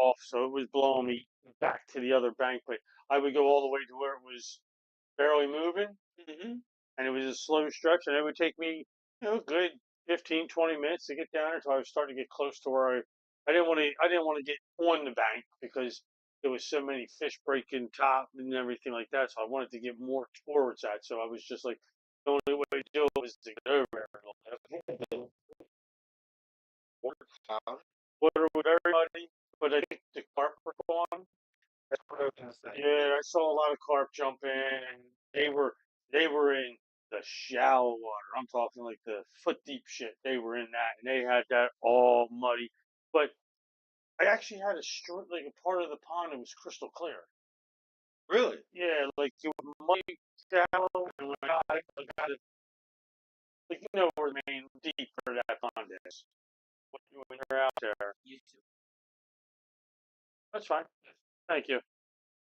off, so it was blowing me back to the other bank. But I would go all the way to where it was barely moving, Hmm. and it was a slow stretch, and it would take me, good 15, 20 minutes to get down there until I was starting to get close to where I didn't want to get on the bank because there was so many fish breaking top and everything like that. So I wanted to get more towards that. So I was just like, the only way to do it was to get over there. How? Water with everybody, but I think the carp were gone. That's what I was gonna say. Yeah, I saw a lot of carp jump in, and they were in the shallow water. I'm talking like the foot deep shit. They were in that, and they had that all muddy. But I actually had like a part of the pond that was crystal clear. Really? Yeah, like it was muddy, shallow, and when I got it, like where the main deep for that pond is. When you're out there, You too. that's fine. Thank you.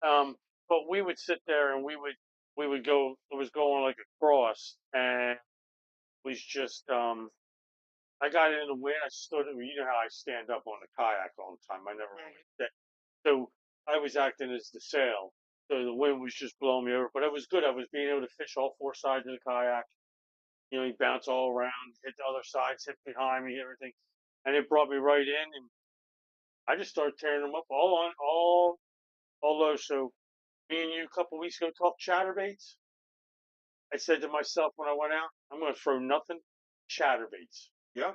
Um, but we would sit there and we would go. It was going like across, and was just I got in the wind. I stood. You know how I stand up on the kayak all the time. I never really did. So I was acting as the sail. So the wind was just blowing me over, but it was good. I was being able to fish all four sides of the kayak. You bounce all around, hit the other sides, hit behind me, everything, and it brought me right in, and I just started tearing them up all low. So me and you a couple weeks ago talked chatterbaits. I said to myself when I went out, I'm going to throw nothing chatterbaits Yeah.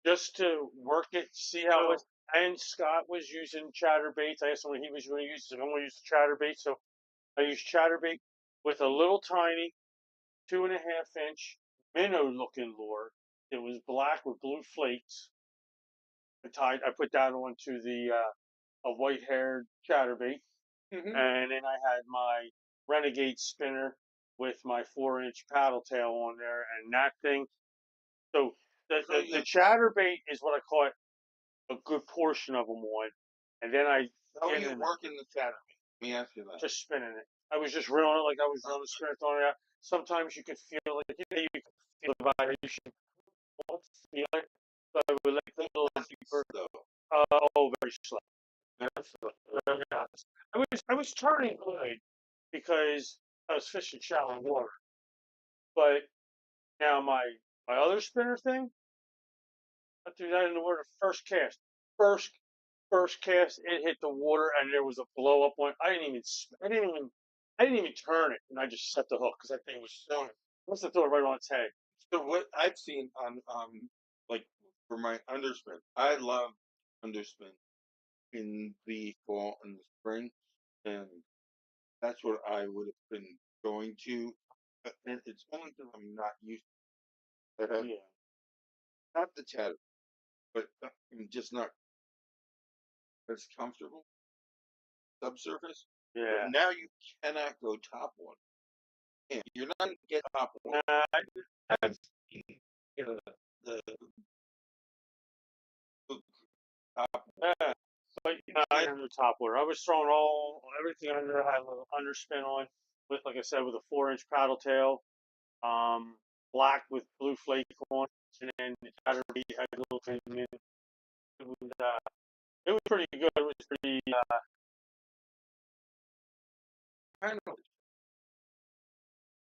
just to work it, see how it So was. And Scott was using chatterbaits. I asked him what he was going to use. He said, I'm going to use the chatterbait. So I used chatterbait with a little tiny 2.5 inch minnow looking lure. It was black with blue flakes. I put that onto the a white haired chatterbait. hmm And then I had my Renegade spinner with my 4 inch paddle tail on there, and that thing. So so the you chatterbait is what I caught a good portion of them on, and then I how are get you in working the chatter? Let me ask you that. just spinning it. I was just reeling it like I was reeling a spirit on it. Sometimes you could feel like you could feel the vibration. Won't feel it, so I would let it a little deeper. So Very slow. Very slow. Very fast. I was turning good because I was fishing shallow water. But now my other spinner thing, I threw that in the water first cast. First first cast, it hit the water and there was a blow up one. I didn't even turn it, and I just set the hook because that thing was so. I must have thrown it right on its head. so what I've seen on like for my underspin, I love underspin in the fall and the spring, and that's what I would have been going to. And it's only because I'm not used to it. Yeah, Not the chatter, but I'm just not as comfortable subsurface. But yeah. now you cannot go top one. And you're not going to get top one. Nah, I've seen, the top yeah. But I didn't do top water. I was throwing everything under. I had a little underspin on with, like I said, with a 4 inch paddle tail, um, black with blue flake on, and then the battery had a little thing in it. It was pretty good. It was pretty. kind of. I'm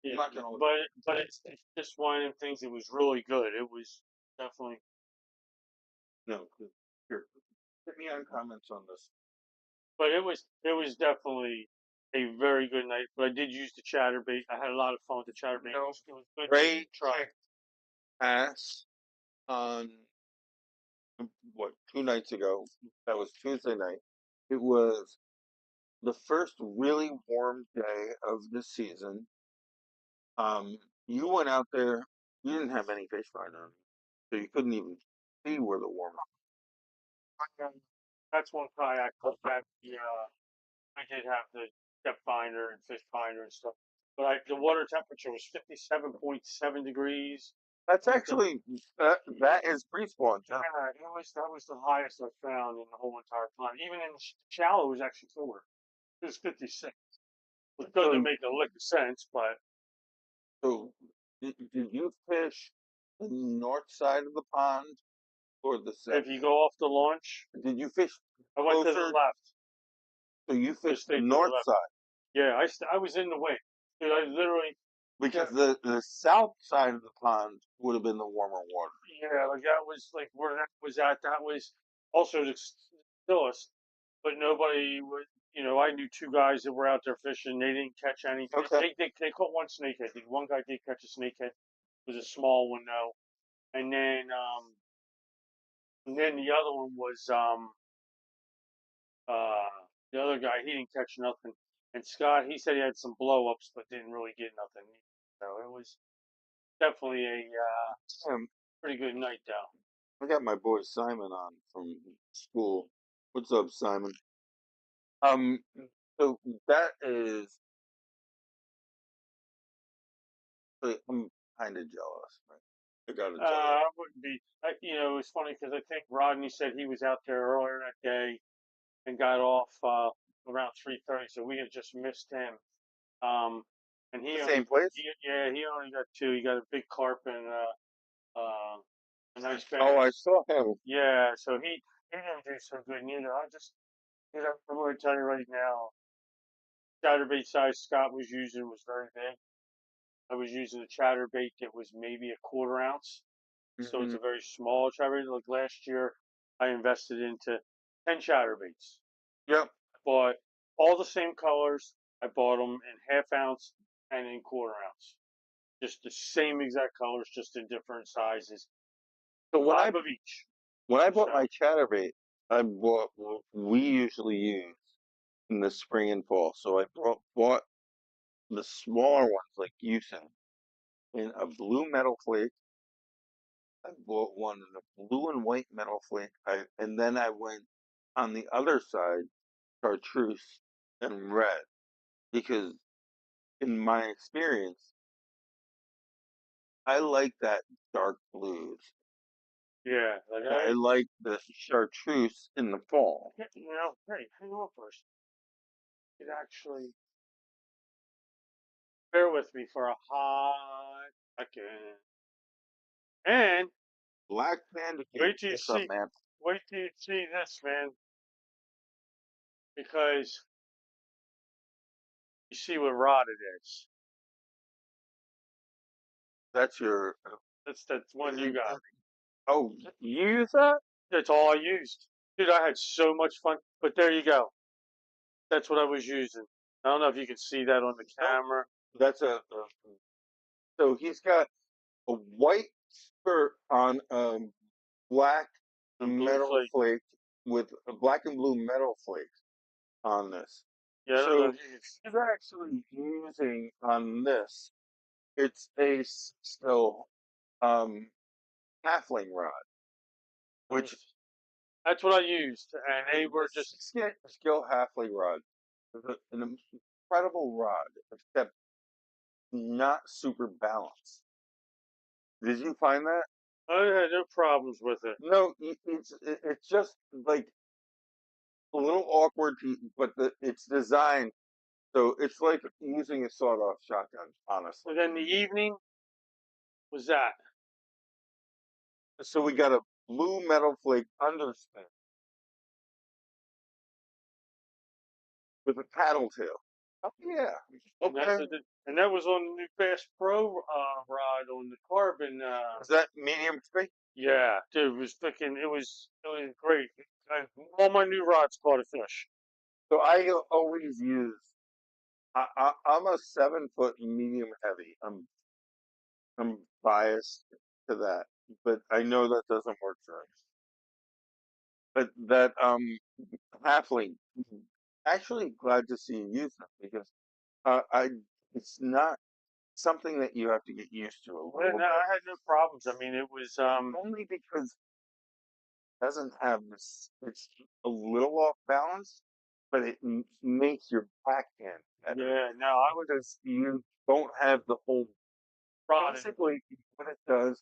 Yeah, not going to but it's just one of them things. It was really good. It was definitely. no. Here, hit me on comments on this. But it was definitely a very good night. But I did use the chatterbait. I had a lot of fun with the chatterbait. No, It was good to Ray try. kicked ass on what 2 nights ago. That was Tuesday night. It was the first really warm day of the season. You went out there. You didn't have any fish finder on, so you couldn't even see where the warm. That's one kayak club that I did have the depth finder and fish finder and stuff. But the water temperature was 57.7 degrees. That's The, actually that is pre-spawn. Huh? yeah, that was the highest I found in the whole entire time. Even in the shallow, it was actually cooler. It was 56. Which doesn't So make a lick of sense, but so did you fish the north side of the pond toward the If south. you go off the launch, Did you fish I went to the closer? left. So you I fished the stayed to the north left. side Yeah, I was in the wind. Dude, I literally because kept, the south side of the pond would have been the warmer water. yeah, like that was like where that was at. That was also the stillest, but nobody would. I knew two guys that were out there fishing. They didn't catch any. Okay. They caught one snakehead. One guy did catch a snakehead. It was a small one though, and then the other one was uh the other guy. He didn't catch nothing. And Scott, he said he had some blow ups, but didn't really get nothing. So it was definitely a Um, pretty good night though. I got my boy Simon on from school. What's up, Simon? Um, so that is, I'm kind of jealous, right? I gotta tell you. I wouldn't be. It was funny because I think Rodney said he was out there earlier that day and got off around 3:30, so we had just missed him. Um, and The same place? he only got two. He got a big carp and a nice Oh, I bass. saw him. Yeah, so he didn't do so good neither. I'm going to tell you right now, chatterbait size Scott was using was very big. I was using a chatterbait that was maybe a quarter ounce. So it's Hmm. a very small chatterbait. Like last year, I invested into 10 chatterbaits. Yep. I bought all the same colors. I bought them in half ounce and in quarter ounce. Just the same exact colors, just in different sizes. So Five of each. when I bought So, my chatterbait, I bought what we usually use in the spring and fall. So I bought the smaller ones, like you said, in a blue metal flake. I bought one in a blue and white metal flake. And then I went on the other side, chartreuse and red, because in my experience, I like that dark blues. yeah, like And I like the chartreuse in the fall. hey, hang on first. It actually, bear with me for a hot second. And Black Panda King, wait till you what's up, see, man? wait till you see this, man, because you see what rod it is. That's your. That's one Is you it, got. oh, you use that? That's all I used. Dude, I had so much fun. But there you go. That's what I was using. I don't know if you can see that on the No, camera. that's so he's got a white skirt on black And blue metal flake. flake with a black and blue metal flakes on this. Yeah, I don't know So if you can he's actually using on this. It's a still um halfling rod, which that's what I used. And they were this just, skill halfling rod is an incredible rod, except not super balanced. Did you find that? I had no problems with it. No, it's just like a little awkward, but it's designed so it's like using a sawed-off shotgun, honestly. And then the evening was that. So we got a blue metal flake underspin with a paddle tail. Oh yeah, And that's okay. what and that was on the new Bass Pro rod on the carbon. Is that medium speed? Yeah, dude, it was great. All my new rods caught a fish. So I always use. I'm a 7 foot medium heavy. I'm biased to that, but I know that doesn't work for us. But that halfling, actually glad to see you use them because I it's not something that you have to get used to a And little bit. I had no problems. I mean, it was Only because it doesn't have this. It's a little off balance, but it makes your backhand better yeah. No, I was because you don't have the whole. prodding. Basically, what it does,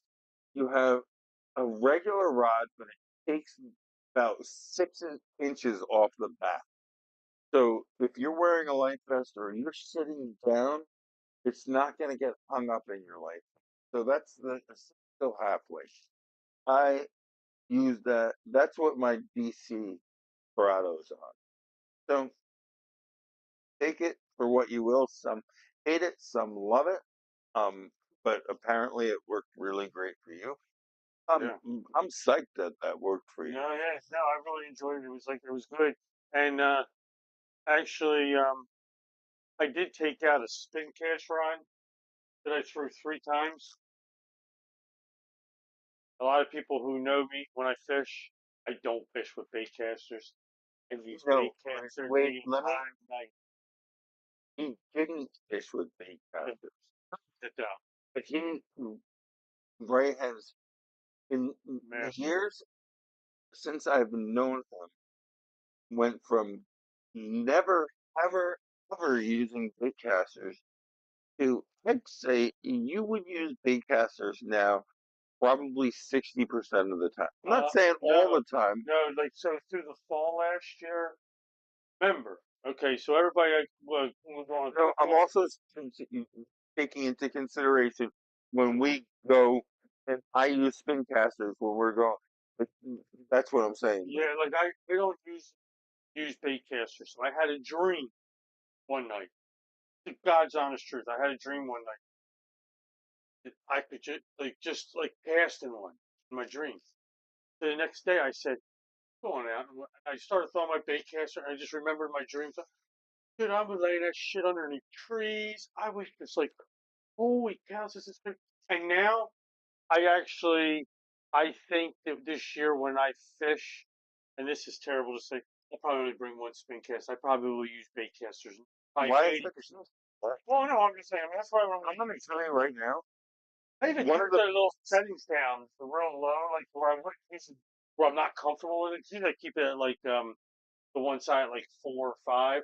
you have a regular rod, but it takes about 6 inches off the back. So if you're wearing a life vest or you're sitting down, it's not going to get hung up in your life. So that's the still halfway. I use that. That's what my DC Corrado's on. So take it for what you will. Some hate it, some love it. Um, but apparently it worked really great for you. Yeah. I'm psyched that that worked for you. No, yeah, no, I really enjoyed it. It was like it was good. And actually, I did take out a spin cast rod that I threw 3 times. A lot of people who know me when I fish, I don't fish with bait casters. I use bait No, casters wait, the let me. entire night. He didn't fish with bait Sit casters, sit down, but Ray has in the master. years since I've known him went from never ever ever using bait casters to I'd say you would use bait casters now probably 60% of the time. I'm not saying all No, the time. no, like so through the fall last year. Remember, okay, so everybody was on No, I'm football. also taking into consideration when we go and I use spin casters when we're going. But that's what I'm saying. But Yeah, like I don't use bait casters. So I had a dream one night. The God's honest truth. I had a dream one night that I could just like cast in one in my dream. So the next day I said, going out. And I started throwing my bait caster. And I just remembered my dreams. Dude, I was laying that shit underneath trees. I was just like, holy cow, this is good. And now I think that this year when I fish, and this is terrible to say, I'll probably only bring one spin cast. I probably will use bait casters. Probably why is that? 80%. Well, no, I'm just saying. I mean, that's why when I'm gonna tell you right now. I even One turned of the the little settings down to real low, like where I wouldn't where I'm not comfortable with it. 'Cause usually I keep it at like the one side at like 4 or 5.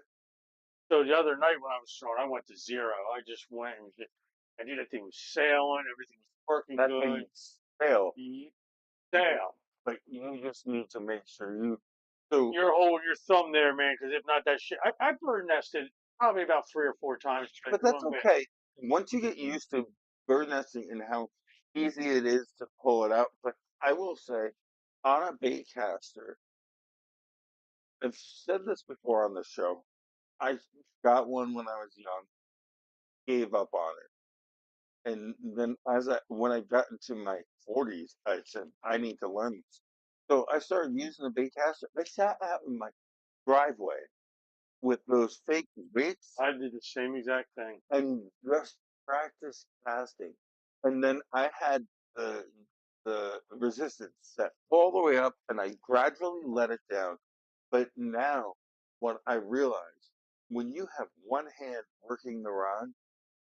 So the other night when I was throwing, I went to 0. I just went and I knew that thing was sailing. Everything was working that good. thing fail, Sail. but you just need to make sure you. So, You're holding your thumb there, man, because if not, that shit. I bird nested probably about 3 or 4 times, but depending that's on wind. okay. Once you get used to bird nesting and how easy it is to pull it out, but I will say, on a bait caster, I've said this before on the show. I got one when I was young, gave up on it. And then when I got into my 40s, I said, I need to learn this. So I started using the bait caster. I sat out in my driveway with those fake baits I did the same exact thing. and just practiced casting. And then I had the the resistance set all the way up and I gradually let it down. But now what I realize when you have one hand working the rod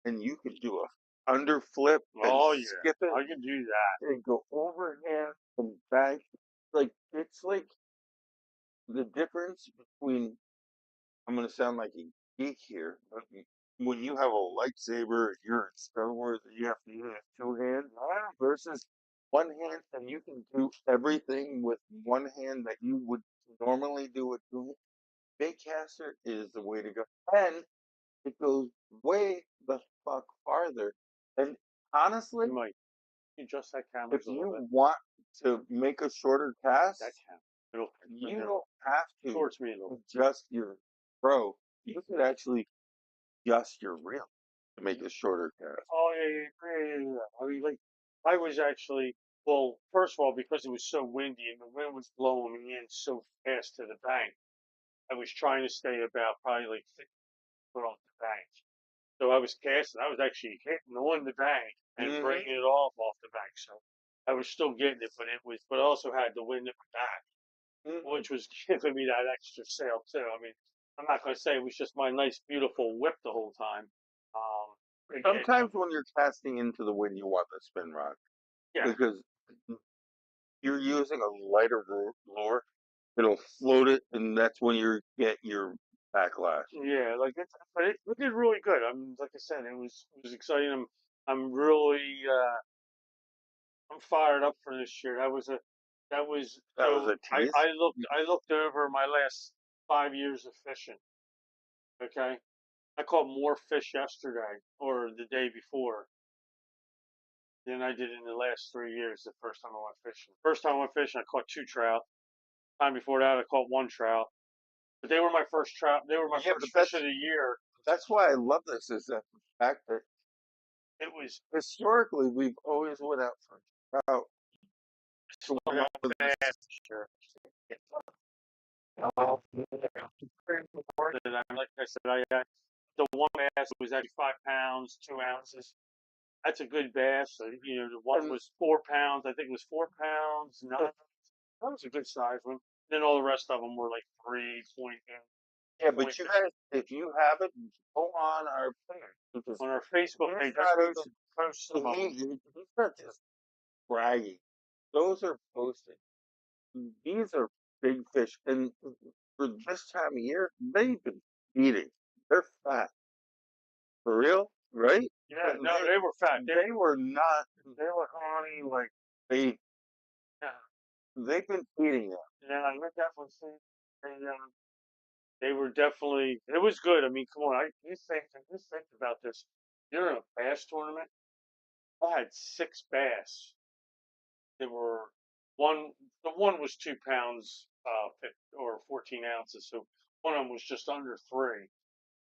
and you can do a underflip and Oh yeah, skip it I can do that. and go overhand and back, like it's like the difference between I'm gonna sound like a geek here, but when you have a lightsaber, you're in Star Wars, and you have to use two hands versus one hand, and you can do everything with one hand that you would normally do with two. Baitcaster is the way to go, and it goes way the fuck farther. And honestly, You might adjust that camera if just a little bit. you want to make a shorter cast, That camera. It'll turn you here don't have to towards me a little. adjust your pro. You could actually adjust your reel to make a shorter cast. Oh yeah, yeah, yeah, yeah, yeah. I mean, like, I was actually well. First of all, because it was so windy and the wind was blowing me in so fast to the bank, I was trying to stay about probably like 6 foot off the bank. So I was casting. I was actually hitting on the bank and Hmm. bringing it off the bank. So I was still getting it, but I also had the wind at my back, Hmm. which was giving me that extra sail too. I mean, I'm not going to say it was just my nice, beautiful whip the whole time. Again, Sometimes when you're casting into the wind, you want the spin rod yeah, because you're using a lighter lure. It'll float it, and that's when you get your backlash. yeah, like but it did really good. I'm like I said, it was exciting. I'm really I'm fired up for this year. That was That was so a tease. I looked over my last 5 years of fishing. Okay, I caught more fish yesterday or the day before than I did in the last 3 years. The first time I went fishing. First time I went fishing, I caught two trout. Time before that, I caught one trout. But they were my first trout. They were my Yeah, but first fish of the year. that's why I love this is that the fact that It was historically we've always went out for trout to some whatever bad this. year. Oh, like I said, I got the one bass was actually 5 pounds, 2 ounces. That's a good bass. The one And was 4 pounds. I think it was 4 pounds. Nine. That was a good size one. Then all the rest of them were like 3 point, yeah, point but you guys, if you have it, go on our page because on our Facebook he's page. I not even post some of them. he's not just bragging. Those are posted. These are big fish, and for this time of year, they've been eating. They're fat for real, right? Yeah, no, they were fat. They were not. They were honey like they Yeah, they've been eating them. yeah, I would definitely say they were definitely. It was good. I mean, come on. You think about this. You're in a bass tournament. I had six bass. They were one. The one was 2 pounds, or 14 ounces. So one of them was just under three.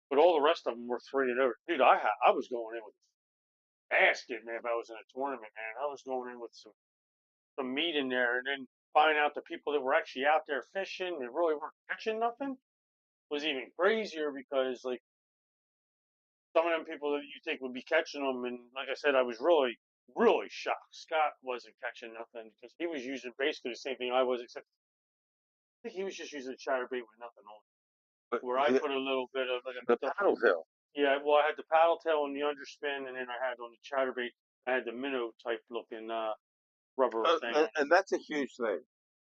But all the rest of them were three and over. Dude, I was going in with a basket, man. If I was in a tournament, man, I was going in with some meat in there, and then finding out the people that were actually out there fishing, they really weren't catching nothing, was even crazier because like some of them people that you think would be catching them, and like I said, I was really shocked. Scott wasn't catching nothing because he was using basically the same thing I was, except I think he was just using a chatterbait with nothing on it. But Where I put a little bit of like the paddle tail, yeah, well, I had the paddle tail and the underspin, and then I had on the chatterbait, I had the minnow type looking rubber thing on. and that's a huge thing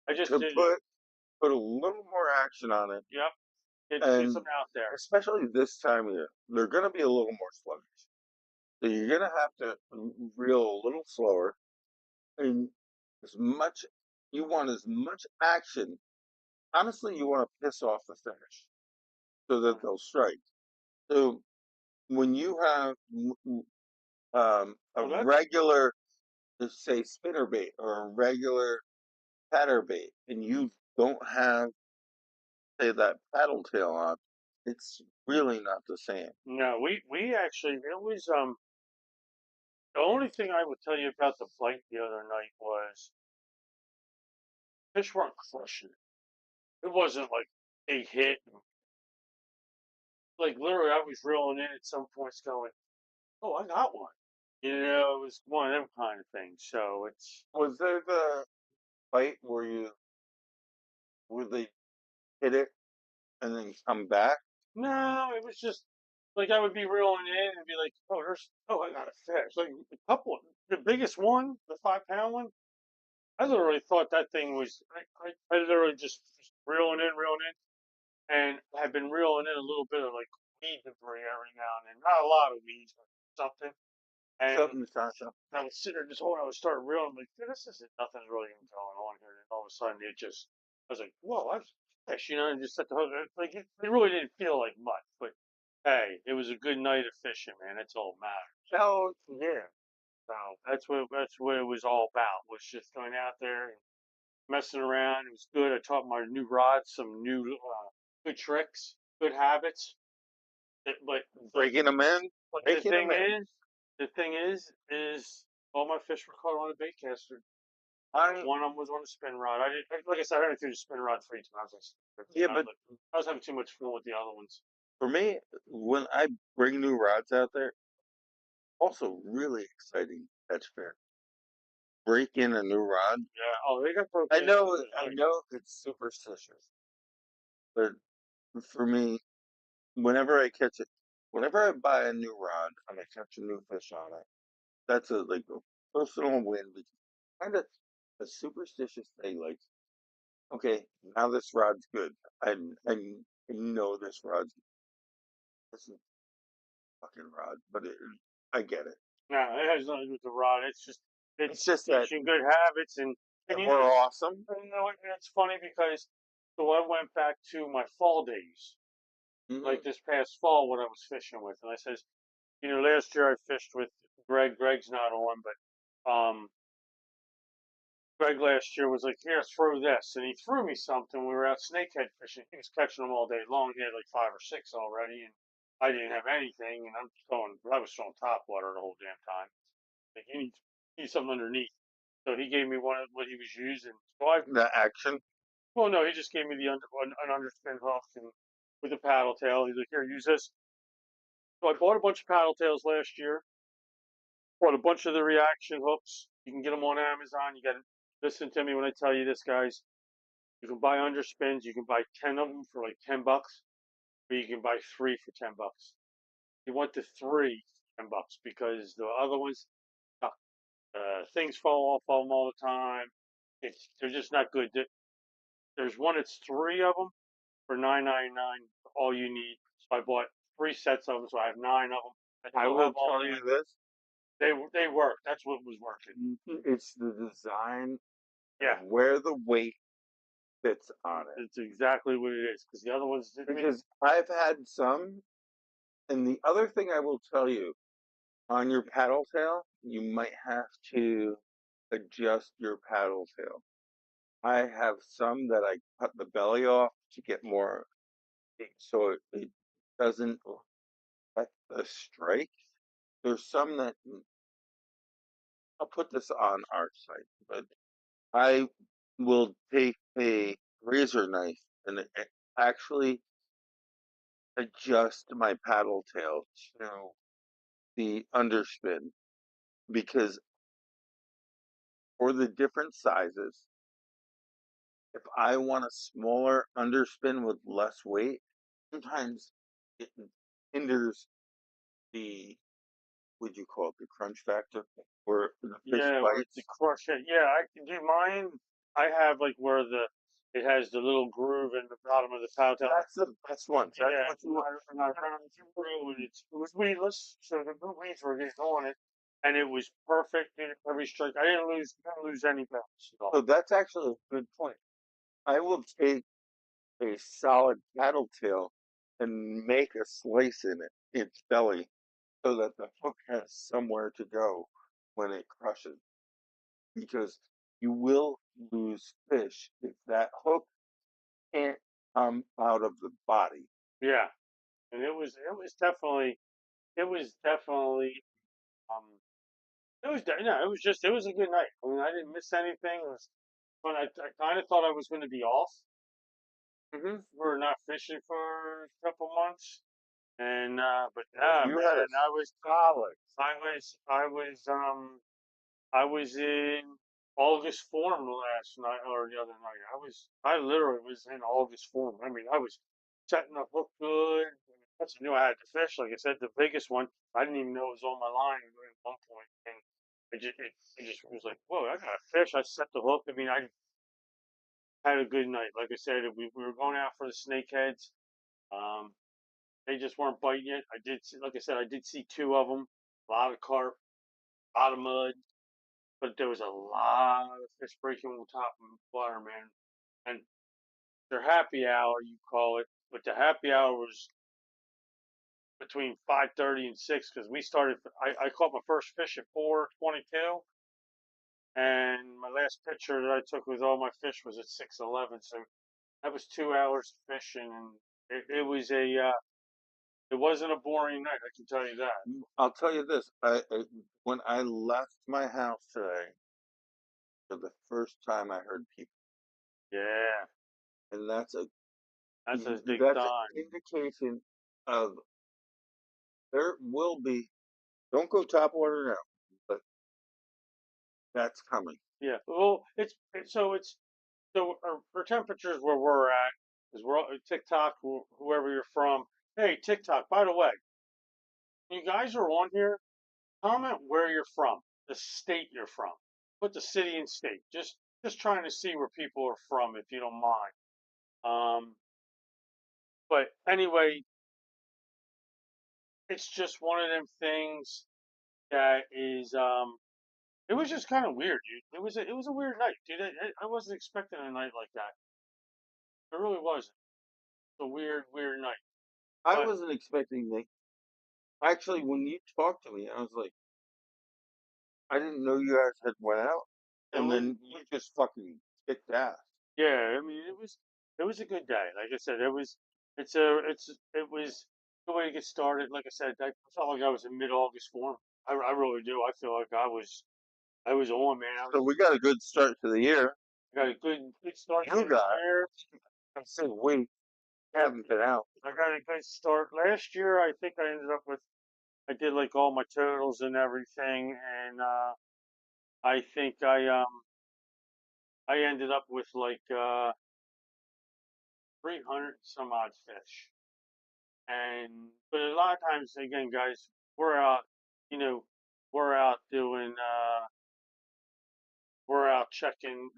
I just to did it. put a little more action on it, Yep, get and something out there. especially this time of year, they're going to be a little more sluggish. So you're going to have to reel a little slower, and as much you want as much action. Honestly, you want to piss off the fish so that they'll strike. So when you have a Well, that regular, let's say, spinner bait or a regular patter bait, and you don't have, say, that paddle tail on, it's really not the same. no, we actually it was the only thing I would tell you about the flight the other night was fish weren't crushing it. It wasn't like a hit. Like literally, I was reeling in at some points, going, "Oh, I got one." It was one of them kind of things. So it's Was there the fight where they hit it and then come back? no, it was just like I would be reeling in and be like, "Oh, I got a fish." Like a couple, the biggest one, the 5 pound one. I literally thought that thing was. I literally just reeling in, and I've been reeling in a little bit of like weed debris every now and then. Not a lot of weeds, but something. And Something, Sasha. I would sit there just holding. I would start reeling. I'm like, dude, this isn't nothing's really even going on here. And all of a sudden, it just. I was like, whoa, that's fish, and just set the hook. Like it really didn't feel like much, but hey, it was a good night of fishing, man. That's all that matters. Oh, yeah. So that's what it was all about. Was just going out there and messing around. It was good. I taught my new rod some new good tricks, good habits. But Breaking them in, but breaking them in. the thing is all my fish were caught on a bait caster. I, One of them was on a spin rod. I did, like I said, I only threw the spin rod 3 times. yeah, I was but like, I was having too much fun with the other ones. for me, when I bring new rods out there, also really exciting catch fair. Break in a new rod. Yeah. Oh, they got broke in. I know it's superstitious, but for me, whenever I catch it, whenever I buy a new rod and I catch a new fish on it, that's a personal win because kind of a superstitious thing. Like, okay, now this rod's good. I know this rod's this is a fucking rod, but I get it. No, it has nothing to do with the rod. It's just It's it's just that teaching good habits, and we're awesome. it's funny because so I went back to my fall days, Hmm. like this past fall when I was fishing with, and I says, last year I fished with Greg. Greg's not on, but Um, Greg last year was like, "Here, throw this," and he threw me something. We were out snakehead fishing. He was catching them all day long. He had like five or six already, and I didn't have anything. And I'm throwing. I was throwing top water the whole damn time. Like you need something underneath. So he gave me one of what he was using. So I, The action. well, no, he just gave me the an underspin hook and with a paddle tail. He's like, "Here, use this." So I bought a bunch of paddle tails last year. Bought a bunch of the reaction hooks. You can get them on Amazon. You got to listen to me when I tell you this, guys. You can buy underspins. You can buy 10 of them for like $10, or you can buy three for $10. You want the three for $10 because the other ones, things fall off of them all the time. They're just not good. There's one that's three of them for $9.99. All you need. So I bought three sets of them, so I have nine of them. I I still have will all tell mine. you this. They work. That's what was working. It's the design Yeah, and where the weight fits on it. it's exactly what it is. Because the other ones, I mean, Because I've had some, and the other thing I will tell you on your paddle tail, you might have to adjust your paddle tail. I have some that I cut the belly off to get more, so it doesn't affect the strike. There's some that I'll put this on our site, but I will take a razor knife and actually adjust my paddle tail to the underspin because for the different sizes, if I want a smaller underspin with less weight, sometimes it hinders the, would you call it, the crunch factor, where the fish yeah, where to bites. crush it. Yeah, I can do mine. I have like where it has the little groove in the bottom of the paddle tail. That's the best ones. That's Yeah, what you want. and I ran through, and it was weedless, so the weeds were getting on it, and it was perfect in every strike. I didn't lose any bounce at So all. that's actually a good point. I will take a solid paddle tail and make a slice in its belly so that the hook has somewhere to go when it crushes. Because you will lose fish if that hook can't come out of the body. Yeah, and it was definitely um no, it was a good night. I mean, I didn't miss anything. It was fun. I kind of thought I was going to be off. Hmm. We're not fishing for a couple months, and but Well, yeah, you had a man, solid. I was in August form last night or the other night. I literally was in August form. I mean, I was setting the hook good. That's I knew I had to fish. Like I said, the biggest one, I didn't even know it was on my line at one point, and it just was like, whoa, I got a fish. I set the hook. I mean, I had a good night. Like I said, we were going out for the snakeheads. Um, they just weren't biting it. Like I said, I did see two of them. A lot of carp, a lot of mud, but there was a lot of fish breaking on top of the water, man. And their happy hour, you call it, but the happy hour was between 5:30 and 6 because we started. I caught my first fish at 4:22, and my last picture that I took with all my fish was at 6:11. So that was 2 hours of fishing, and it wasn't a boring night. I can tell you that. I'll tell you this. When I left my house today, for the first time, I heard people, Yeah, and that's a big that's an sign. indication of there will be. Don't go top water now, but that's coming. Yeah. Well, so our temperatures where we're at is we're TikTok, whoever you're from. Hey, TikTok. By the way, you guys are on here. Comment where you're from, the state you're from. Put the city and state. Just trying to see where people are from, if you don't mind. But anyway, it's just one of them things that is. It was just kind of weird, dude. It was a weird night, dude. I wasn't expecting a night like that. It really wasn't. It's a weird night. I But wasn't expecting that. Actually, when you talked to me, I was like, I didn't know you guys had went out, And and we, then you just fucking kicked ass. yeah, I mean, it was a good day. Like I said, it was the way to get started. Like I said, I felt like I was in mid-August form. I really do. I feel like I was on, man. So we got a good start to the year. I got a good start to You the got. year. I said we I, haven't been out. I got a good start last year. I think I ended up with I did like all my totals and everything, and I think I ended up with like 300 some odd fish. And but a lot of times, again, guys, we're out, you know, we're out doing, we're out checking,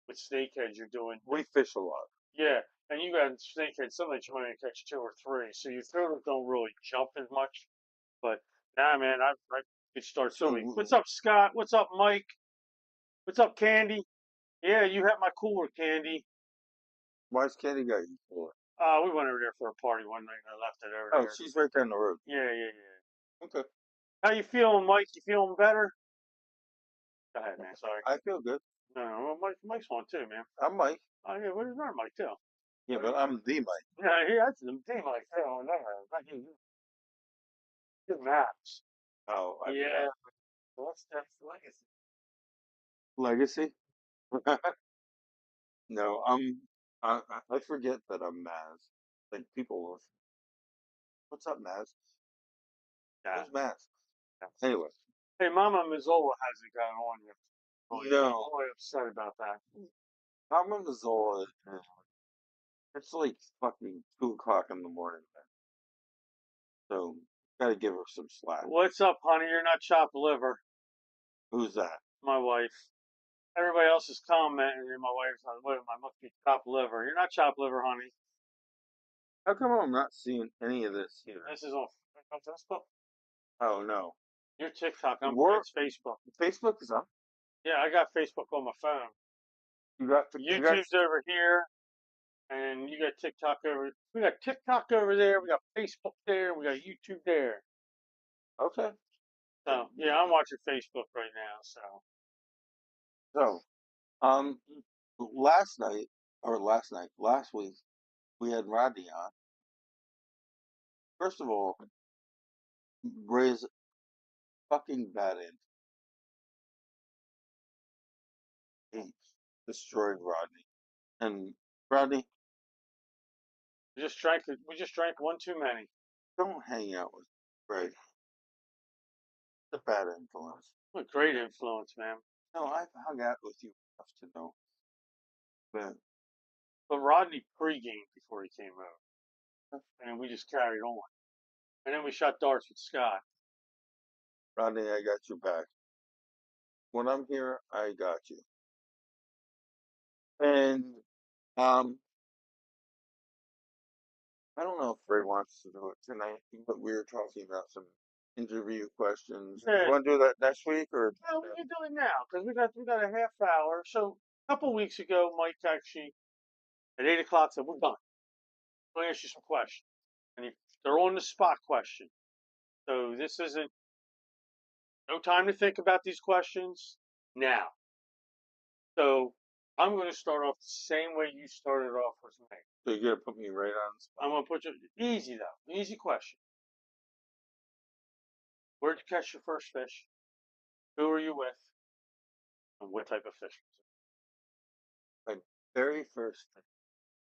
with snakeheads you're doing. We fish a lot. Yeah, and you got snakeheads. Sometimes you only catch two or three, so your totals don't really jump as much. But nah, man, I could start the week. What's So up, Scott? What's up, Mike? What's up, Candy? Yeah, you have my cooler, Candy. why's Candy got you for? We went over there for a party one night and I left it over Oh, there. she's right down the road. Yeah, yeah, yeah. Okay. How you feeling, Mike? You feeling better? Go ahead, man. Sorry. I feel good. No, no, well, Mike's one too, man. I'm Mike. Oh yeah, what is our Mike too? Yeah, but I'm the Mike. Yeah, yeah, that's the team Mike too. No, not you. Good maps. Oh, I Yeah, forgot. that's legacy. Legacy? No, I forget that I'm Maz. Like people will, what's up, Maz? Yeah. Who's Maz? Yeah. Anyway, Hey, Mama Mazzola hasn't got on yet. no, I'm really upset about that. I'm on Mazzola. It's like fucking 2 o'clock in the morning, man. So gotta give her some slack. What's up, honey? You're not chopped liver. Who's that? My wife. Everybody else is commenting, and my wife's on, what am I? Must be chopped liver. You're not chopped liver, honey. How come I'm not seeing any of this here? This is on Facebook. Oh no, Your TikTok. we're It's Facebook. Facebook is up. Yeah, I got Facebook on my phone. You got YouTube's over here, and you got TikTok over. We got TikTok over there. We got Facebook there. We got YouTube there. okay. So yeah, I'm watching Facebook right now. So So um, last night last week we had Rodney on. First of all, Ray's fucking bad end. He destroyed Rodney. And Rodney, we just drank one too many. don't hang out with Ray. It's a bad influence. What a great influence, man. No, I've hung out with you enough to know that. But Rodney pre-gamed before he came over, and we just carried on. And then we shot darts with Scott. Rodney, I got your back. When I'm here, I got you. And um, I don't know if Ray wants to do it tonight, but we were talking about some interview questions. You Yeah, want to do that next week or? no, we can do it now because we got a half hour. So a couple weeks ago, Mike actually at 8 o'clock said we're done. I'm gonna ask you some questions, and they're on the spot questions. So this isn't no time to think about these questions now. So I'm going to start off the same way you started off with me. So you're gonna put me right on the I'm spot. going to put you easy though, easy question. Where'd you catch your first fish? Who were you with? And what type of fish My very first thing.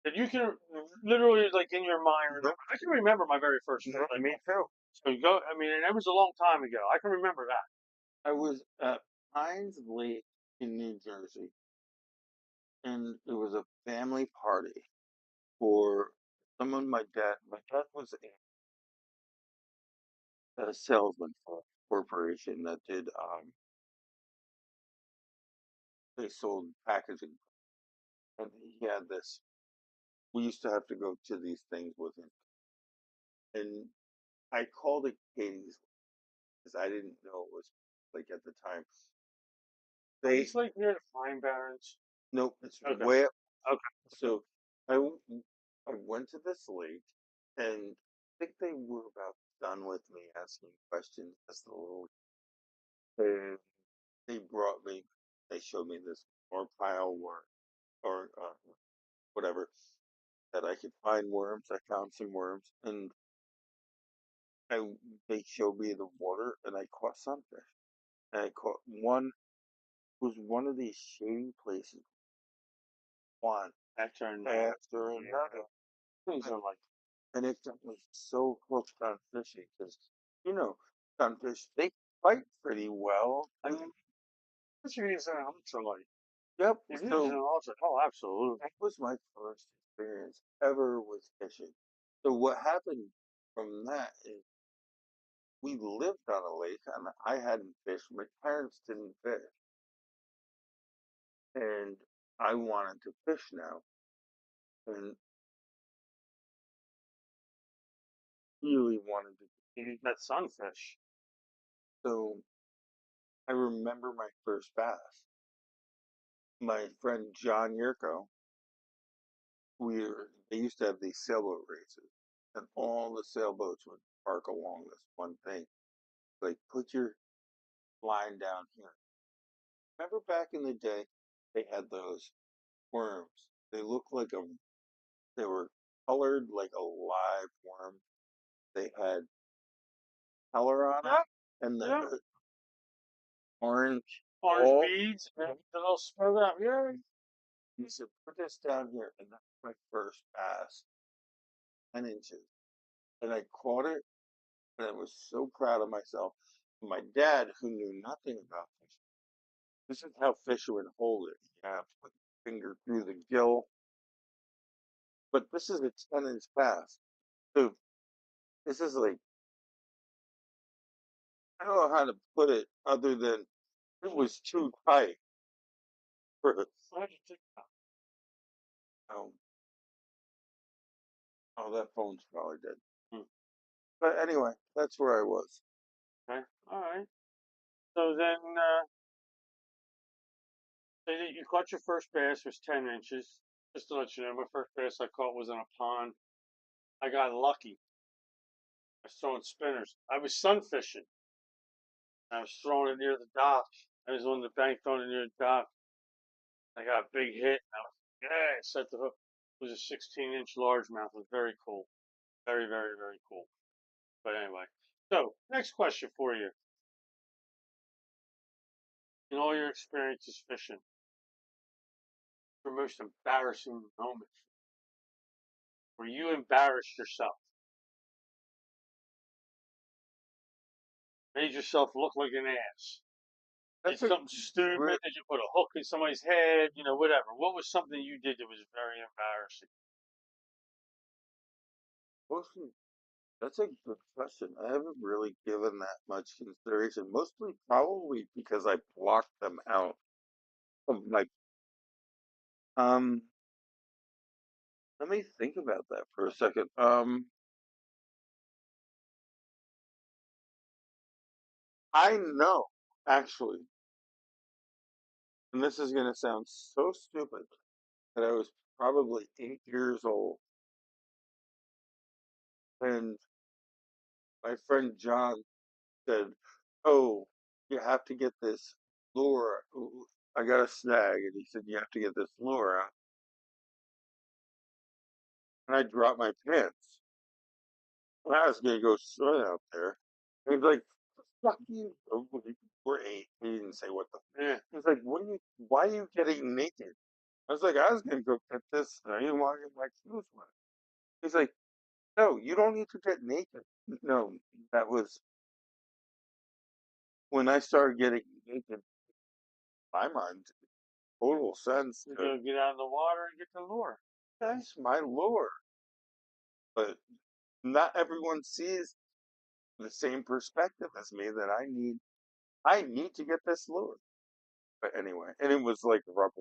that you can literally like in your mind No, remember? I can remember my very first fish. no, Like me too. so you go. I mean, and that was a long time ago. I can remember that. I was at Pines Lake in New Jersey, and it was a family party for someone my dad was a salesman for a corporation that did they sold packaging, and he had this. We used to have to go to these things with him, and I called it Katie's because I didn't know it was like at the time. Are They these like near the Pine Barrens? Nope, it's Okay. way up. Okay. So I w- I went to this lake, and I think they were about done with me asking questions as the little. and they brought me, they showed me this more pile worm or whatever that I could find worms. I found some worms, and I they showed me the water, and I caught sunfish. And I caught one was one of these shady places, one After another. after another. Things are like And it got me so hooked on fishing because, you know, sunfish, they fight pretty well. I mean, what you use an ultralight? Yep. If you use an So ultralight, oh, absolutely. that was my first experience ever with fishing. So what happened from that is we lived on a lake and I hadn't fished. My parents didn't fish. And I wanted to fish now and really wanted to. You eat that sunfish. So I remember my first bass. My friend John Yurko, they used to have these sailboat races, and all the sailboats would park along this one thing. Like, put your line down here. Remember back in the day, they had those worms. They looked like they were colored like a live worm. They had color on it, Yeah, and then yeah. the orange Orange ball. beads, and the little spread out. Yeah, He said, put this down here, and that's my first bass, 10 inches. And I caught it, and I was so proud of myself. My dad, who knew nothing about fishing, this is how fishermen hold it. You have to put the finger through the gill, but this is a 10-inch bass. So this is like, I don't know how to put it other than it was too tight for the, why did you take that? um, oh, that phone's probably dead. Hmm. But anyway, that's where I was. Okay, all right. So then, so you caught your first bass was 10 inches. Just to let you know, my first bass I caught was in a pond. I got lucky. I was throwing spinners. I was sun fishing. I was throwing it near the dock. I was on the bank throwing it near the dock. I got a big hit. I was, yeah, set the hook. It was a 16-inch largemouth. It was very cool. Very, very, very cool. But anyway, so next question for you. In all your experiences fishing, your most embarrassing moment where you embarrassed yourself, made yourself look like an ass, did That's a something stupid, great, did you put a hook in somebody's head, whatever. What was something you did that was very embarrassing? mostly, that's a good question. I haven't really given that much consideration, mostly probably because I blocked them out of my, um, let me think about that for a second. I know, actually, and this is going to sound so stupid, that I was probably 8 years old, and my friend John said, "Oh, you have to get this lure. Ooh, I got a snag," and he said, "You have to get this lure out." And I dropped my pants. And I was going to go swim out there. And he's like, "Fuck you." Oh, we're eight. He didn't say what the. Yeah, He's like, why are you getting naked? I was like, I was going to go get this. And I didn't want to get my clothes wet. He's like, no, you don't need to get naked. No, that was when I started getting naked, my mind, total sense you're to, gonna get out in the water and get the lure. Okay. that's my lure. But not everyone sees the same perspective as me that I need to get this lure. But anyway, and it was like rubber.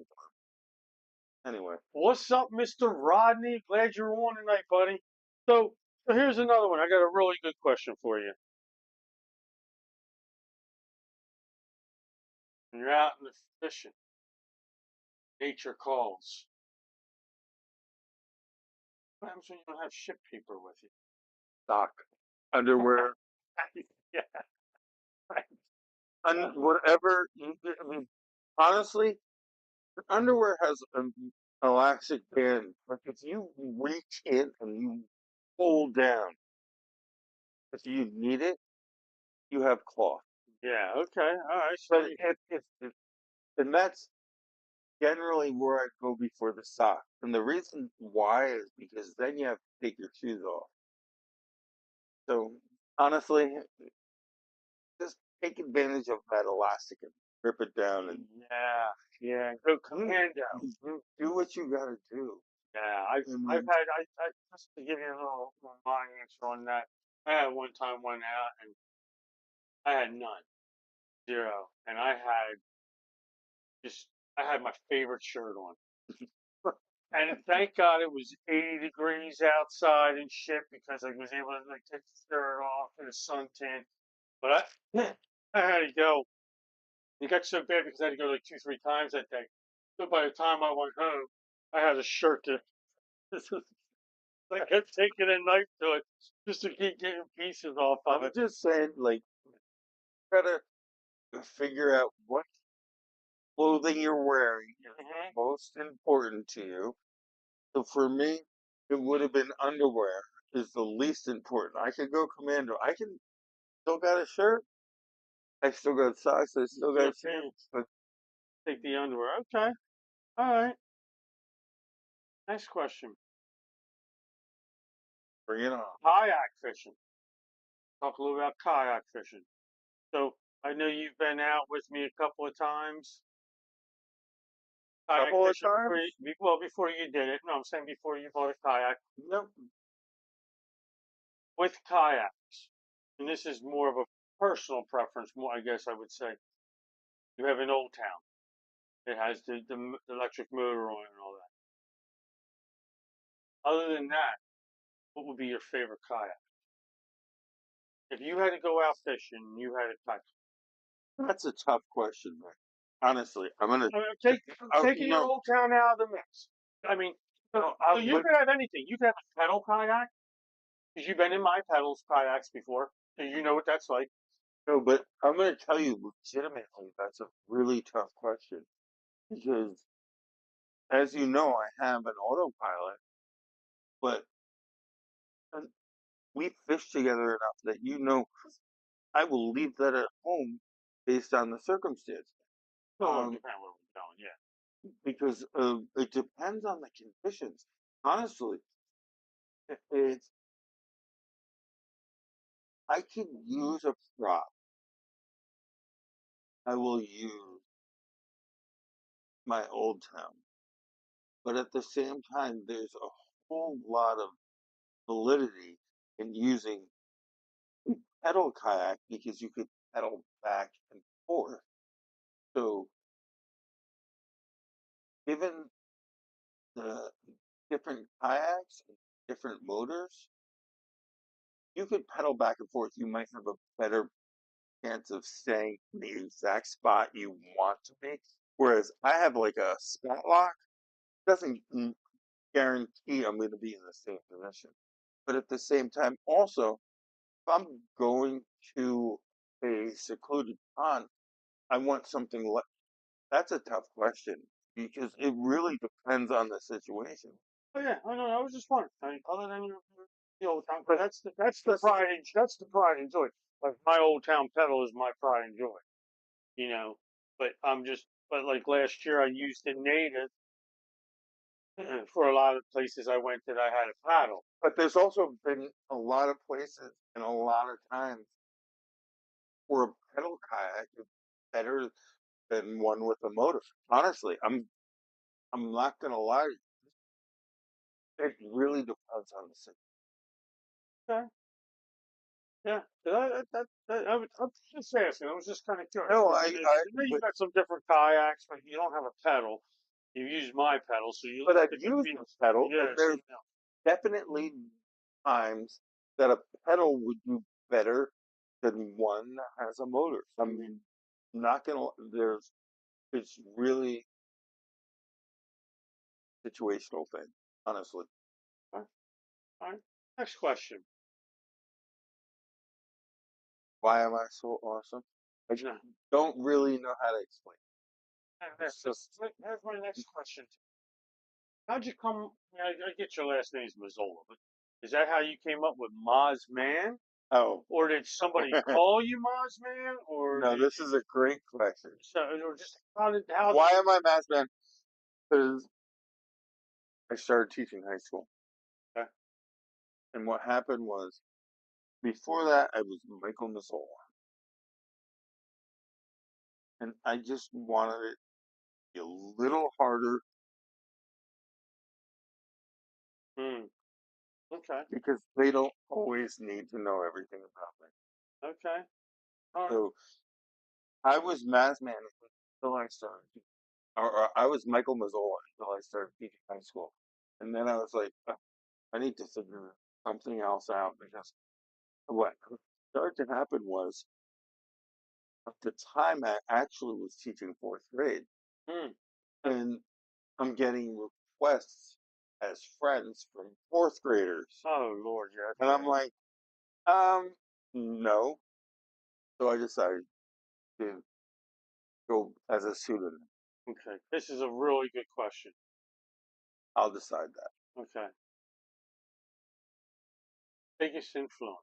Anyway, What's up, Mr. Rodney? Glad you're on tonight, buddy. So here's another one. I got a really good question for you. When you're out in the fishing, nature calls. What happens when you don't have ship paper with you? sock, underwear, Yeah, right. and whatever. I mean, honestly, underwear has an elastic band, but if you reach in and you pull down, if you need it, you have cloth. Yeah. Okay. All right. So But and that's generally where I go before the sock. And the reason why is because then you have to take your shoes off. So honestly, just take advantage of that elastic and rip it down and yeah, yeah. Go do, commando. do what you gotta do. Yeah. I I've mean, had I just to give you a little my answer on that. I had one time went out and I had none, zero, and just I had my favorite shirt on. And thank God it was 80 degrees outside and shit because I was able to like take the shirt off and the suntan. But I had to go. It got so bad because I had to go like 2, 3 times that day. So by the time I went home, I had a shirt to I kept taking a knife to it just to keep getting pieces off of I'm it. just saying, like, try to figure out what clothing you're wearing is Hmm. most important to you. So for me, it would have been underwear is the least important. I could go commando. I can still got a shirt. I still got socks. I still Yeah, got shoes. But take the underwear. Okay. All right. Next question. bring it on. Kayak fishing. Talk a little about kayak fishing. So I know you've been out with me a couple of times kayak Couple of fishing before times. well, before you did it. No, I'm saying before you bought a kayak. Yep. With kayaks, and this is more of a personal preference, more I guess I would say. You have an old town. It has the electric motor on it and all that. Other than that, what would be your favorite kayak? If you had to go out fishing, you had a kayak. That's a tough question, man. Honestly, I'm gonna. I'm taking your No, old town out of the mix. I mean, no. so you But could have anything. You could have a pedal kayak because you've been in my pedals kayaks before, so you know what that's like. no. But I'm gonna tell you legitimately. That's a really tough question because, as you know, I have an autopilot, but uh, we fish together enough that you know I will leave that at home based on the circumstance. Oh, well, Um, depending on where we're going, yeah. because it depends on the conditions. Honestly, it's I can use a prop. I will use my old town, but at the same time, there's a whole lot of validity in using pedal kayak because you could pedal back and forth. So, given the different kayaks and different motors, you could pedal back and forth. You might have a better chance of staying in the exact spot you want to be. Whereas I have like a spot lock, doesn't guarantee I'm going to be in the same position. But at the same time, also, if I'm going to a secluded pond, I want something like that's a tough question because it really depends on the situation. Oh yeah, I know. I was just wondering. I mean, other than your old town, But that's the this is pride. That's the pride and joy. Like my old town pedal is my pride and joy. You know, but I'm just. But like last year, I used the native for a lot of places I went that I had a paddle. but there's also been a lot of places and a lot of times where a pedal kayak is better than one with a motor. Honestly, I'm not gonna lie. It really depends on the situation. Okay. Yeah, I was just asking. I was just kind of curious No, because I know you but got some different kayaks, but you don't have a pedal. You use my pedal, so you but like I've the used a convenience. pedal, and Yeah, so there's you know. definitely times that a pedal would do better than one that has a motor. I'm not gonna. There's it's really situational thing, honestly. All right. All right. Next question. Why am I so awesome? I No. don't really know how to explain. It's That's, just here's my next question. How'd you come? I get your last name's Mazzola, but is that how you came up with Moz Man? oh Or did somebody call you Moz Man? Or no, did this is a great question. so, or just how did Why am I math man? Because I started teaching high school, uh, and what happened was before that I was Michael Mazzola, and I just wanted it to be a little harder hmm, okay, because they don't always need to know everything about me. okay, all right, So I was math man until I started, or I was Michael Mazzola until I started teaching high school, and then I was like, I need to figure something else out because what started to happen was at the time I actually was teaching fourth grade, hmm. and I'm getting requests as friends from fourth graders, Oh Lord, yeah, that's and I'm bad. like, no. So I decided to go as a pseudonym. Okay, this is a really good question. I'll decide that. Okay, biggest influence,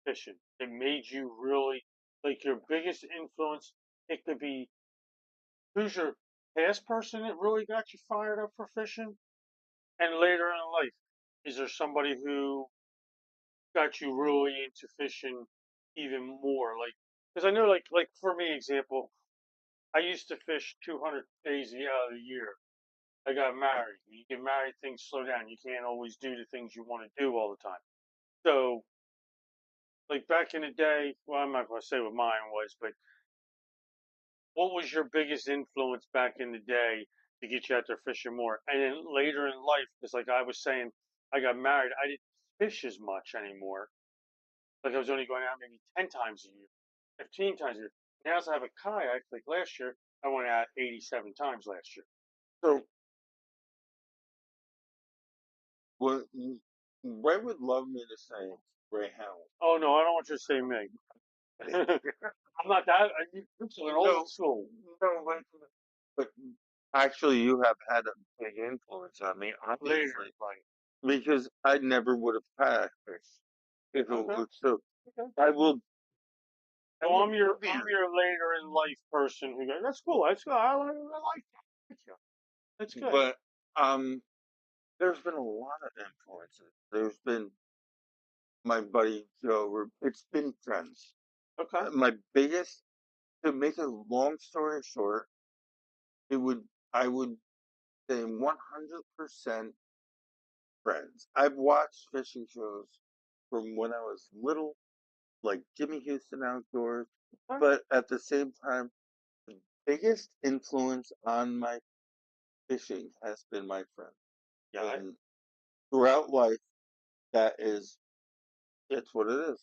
fishing. It made you really like your biggest influence. It could be who's your past person that really got you fired up for fishing, and later in life, is there somebody who got you really into fishing even more? Like, because I know, like for me, example, I used to fish 200 days out of the year. I got married. You get married, things slow down. You can't always do the things you want to do all the time. So, like back in the day, well, I'm not going to say what mine was, but what was your biggest influence back in the day to get you out there fishing more? And then later in life, because like I was saying, I got married, I didn't fish as much anymore. Like I was only going out maybe 10 times a year, 15 times a year. Now as I have a kayak, like last year, I went out 87 times last year. So what Ray would love me to say Greyhound. Oh no, I don't want you to say me. I'm not that. You're an old No, school. no, but actually, you have had a big influence on me, Later obviously, in life. because I never would have had this if it Okay. was so. Okay. I will, I So will give I'm you, your later in life person who goes, that's cool. That's good. I like that. Thank you. That's good. but there's been a lot of influences. There's been my buddy Joe. It's been friends. Okay. My biggest, to make a long story short, it would I would say 100% friends. I've watched fishing shows from when I was little, like Jimmy Houston Outdoors, Okay. but at the same time, the biggest influence on my fishing has been my friend. Yeah. And throughout life, that is, it's what it is.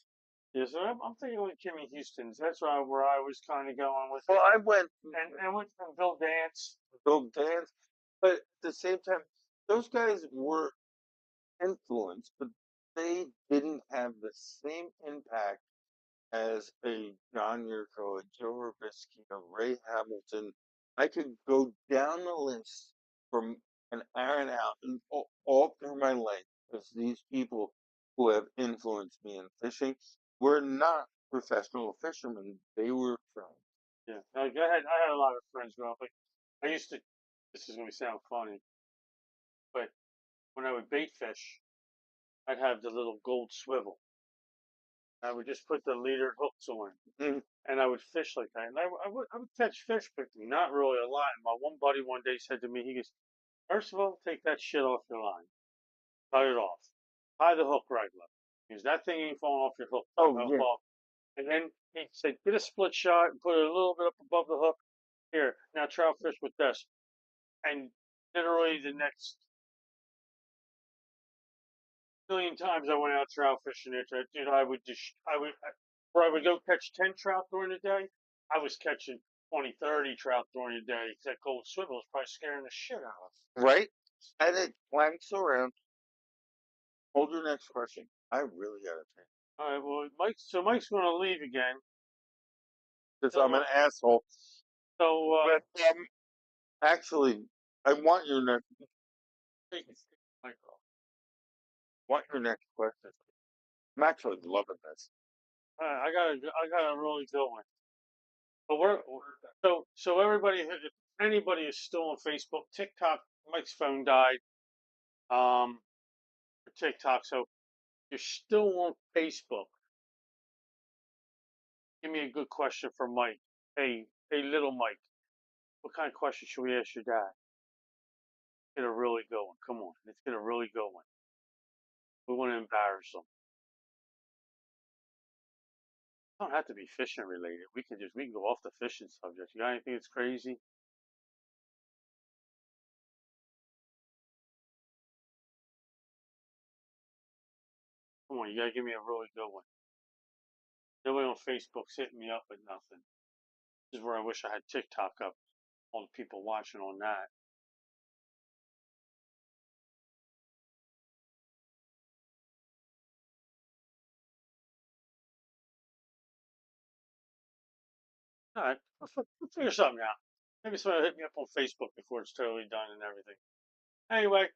Yes, I'm thinking with Jimmy Houston's. That's where I was kind of going with Well, it. I went And with Bill Dance. Bill Dance, but at the same time, those guys were influenced, but they didn't have the same impact as a John Yurko, a Joe Robisky, a Ray Hamilton. I could go down the list from an Aaron out and all through my life because these people who have influenced me in fishing were not professional fishermen. They were friends. Yeah. Like I had a lot of friends growing up. Like I used to. This is going to sound funny, but when I would bait fish, I'd have the little gold swivel. I would just put the leader hooks on, Mm, and I would fish like that. And I would catch fish, but not really a lot. And my one buddy one day said to me, he goes, first of all, take that shit off your line. Cut it off. Tie the hook right, left. Because that thing ain't falling off your hook. oh yeah, Off. And then he said, get a split shot and put it a little bit up above the hook. Here, now trout fish with this. And literally the next million times I went out trout fishing it, dude, where I would go catch 10 trout during the day, I was catching 20, 30 trout during the day. 'Cause that gold swivel was probably scaring the shit out of us. right. And it clanks around. Hold your next question. I really gotta take. All right, well, Mike's going to leave again. because I'm So, an asshole. so But actually, I take it, Michael. want your next question. I'm actually loving this. I got a really good one. But so everybody, if anybody is still on Facebook, TikTok, Mike's phone died. For TikTok, so you're still on Facebook. Give me a good question for Mike. Hey, little Mike. What kind of question should we ask your dad? Get a really good one. Come on, let's get a really good one. We want to embarrass them. It don't have to be fishing related. We can go off the fishing subject. You got anything that's crazy? Come on, you gotta give me a really good one. Nobody on Facebook's hitting me up with nothing. This is where I wish I had TikTok up. All the people watching on that. All right, we'll figure something out. Maybe somebody will hit me up on Facebook before it's totally done and everything. Anyway,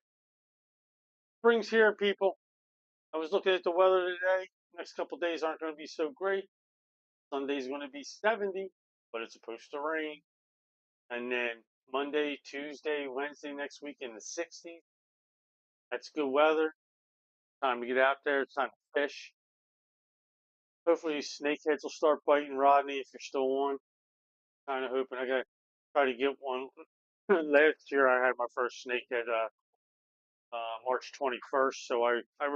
spring's here, people. I was looking at the weather today. Next couple of days aren't going to be so great. Sunday's going to be 70, but it's supposed to rain. And then Monday, Tuesday, Wednesday next week in the 60s. That's good weather. Time to get out there. It's time to fish. Hopefully, snakeheads will start biting Rodney if you're still on. Kind of hoping I got to try to get one. Last year, I had my first snakehead March 21st, so I got a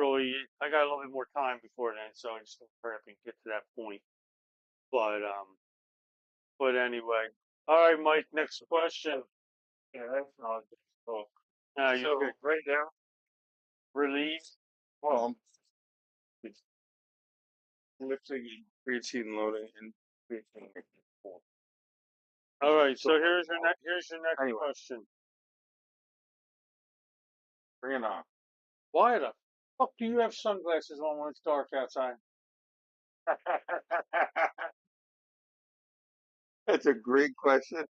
little bit more time before then, so I just don't hurry up and get to that point. But anyway, all right, Mike. Next question. Yeah, that's not cool. You're So good. right now, Relieved. well, it's lifting, creatine loading, and creatine making full. All right. So So right now, here's your next anyway, question. bring it on. Why the fuck do you have sunglasses on when it's dark outside? That's a great question.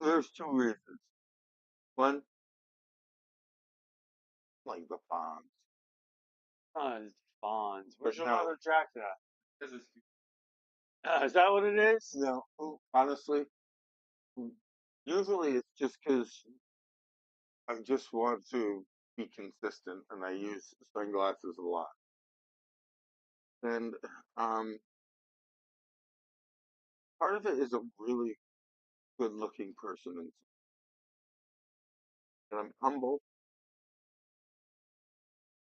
There's two reasons. One, like the bonds, It's bonds. but Where's your no, leather jacket this is at? Is that what it is? no. Honestly, usually it's just because I just want to be consistent, and I use sunglasses a lot. And um, part of it is a really good-looking person, and I'm humble.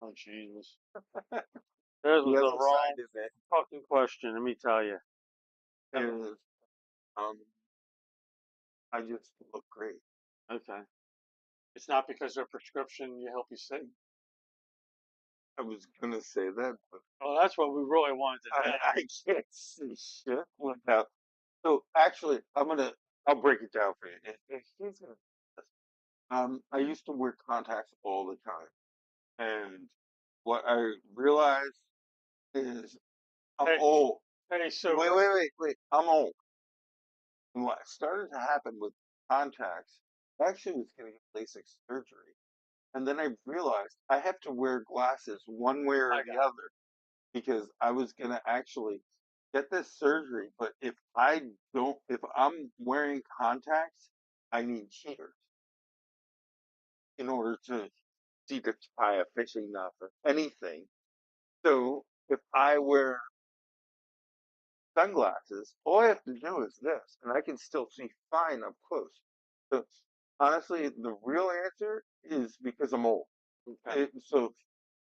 Oh Jesus. That The was the other wrong side of it fucking question. Let me tell you. is um, I just look great. Okay. It's not because they're prescription you help you sleep. I was gonna say that, but Oh, that's what we really wanted to know. I can't see shit without. So actually, I'll break it down for you. Here's I used to wear contacts all the time, and what I realized is I'm Hey, old. hey, so Wait. I'm old. And what started to happen with contacts, I actually was getting LASIK surgery. And then I realized I have to wear glasses one way or I the got other because I was going to actually get this surgery. But if I'm wearing contacts, I need cheaters in order to see to tie a fishing knot or anything. So if I wear sunglasses, all I have to do is this, and I can still see fine up close. So honestly, the real answer is because I'm old. okay. So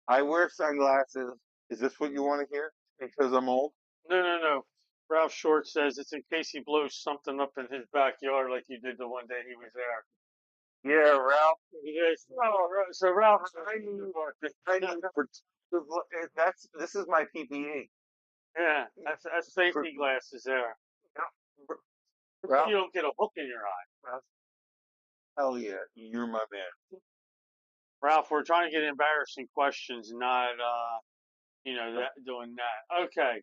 I wear sunglasses. Is this what you want to hear? Because I'm old? No. Ralph Short says it's in case he blows something up in his backyard like you did the one day he was there. Yeah, Ralph. Yes. Oh, so Ralph. I need this is my PPE. Yeah, that's For, safety glasses there. So Ralph, you don't get a hook in your eye. Ralph, hell yeah, you're my man. Ralph, we're trying to get embarrassing questions, not No, that doing that. Okay.